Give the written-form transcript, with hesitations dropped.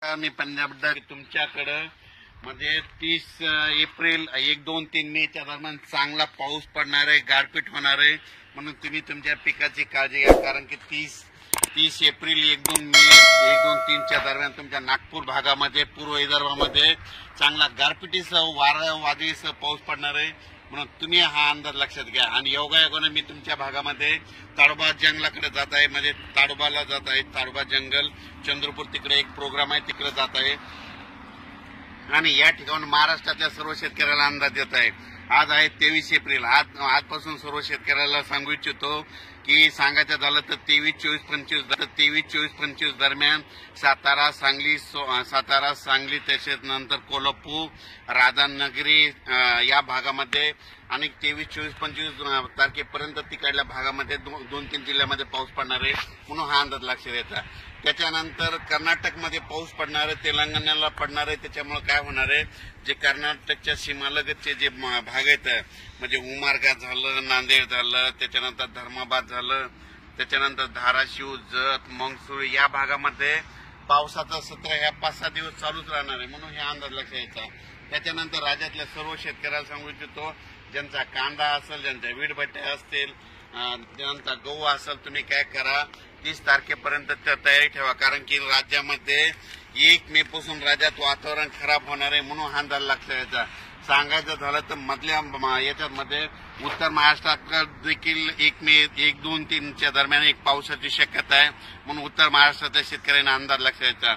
मी पंजाब तुमच्याकडं म्हणजे 30 एप्रिल 1, 2, 3 मेच्या दरम्यान चांगला पाऊस पडणार आहे, गारपीट होणार आहे. म्हणून तुम्ही तुमच्या पिकाची काळजी घ्या. कारण की 30 एप्रिल 1, 2 मे 1, 2, 3च्या दरम्यान तुमच्या नागपूर भागामध्ये, पूर्व विदर्भामध्ये चांगला गारपिटीसह वादळीसह पाऊस पडणार आहे. म्हणून तुम्ही हा अंदाज लक्षात घ्या. आणि योगायोगाने मी तुमच्या भागामध्ये ताडोबा जंगलाकडे जात आहे, म्हणजे ताडोबाला जात आहे. ताडोबा जंगल चंद्रपूर तिकडे एक प्रोग्राम आहे, तिकडे जात आहे. आणि या ठिकाणी महाराष्ट्रातल्या सर्व शेतकऱ्याला अंदाज देत आहे. आज आहे 23 एप्रिल. आजपासून सर्व शेतकऱ्याला सांगू इच्छितो की सांगायचं झालं तर 23, 24, 25 दरम्यान सातारा, सांगली तसेच नंतर कोल्हापूर, राधानगरी या भागामध्ये आणि 23, 24, 25 तारखेपर्यंत तिकडल्या भागामध्ये 2-3 जिल्ह्यामध्ये पाऊस पडणार आहे. म्हणून हा अंदाज लक्षात येतात. त्याच्यानंतर कर्नाटकमध्ये पाऊस पडणार आहे, तेलंगणाला पडणार आहे. त्याच्यामुळे काय होणार आहे, जे कर्नाटकच्या सीमालगतचे जे भाग आहेत, म्हणजे उमरगा झालं, नांदेड झालं, त्याच्यानंतर धर्माबाद झालं, त्याच्यानंतर धाराशिव, जत, मंगसूळ या भागामध्ये पावसाचं सत्र ह्या 5-6 दिवस चालूच राहणार आहे. म्हणून हे अंदाज लक्षात यायचा. त्याच्यानंतर राज्यातल्या सर्व शेतकऱ्याला सांगू इच्छितो, ज्यांचा कांदा असेल, ज्यांच्या वीटभट्ट्या असतील, ज्यांचा गहू असेल, तुम्ही काय करा, 30 तारखेपर्यंत तयारी ठेवा. कारण की राज्यामध्ये 1 मे पासून राज्यात वातावरण खराब होणार आहे. म्हणून हा अंदाज लक्षात यायचा. सांगायचं झालं तर मधल्या याच्यामध्ये उत्तर महाराष्ट्रात देखील 1 मे 1, 2, 3च्या दरम्यान एक पावसाची शक्यता आहे. म्हणून उत्तर महाराष्ट्रातल्या शेतकऱ्यांना अंदाज लक्षात यायचा.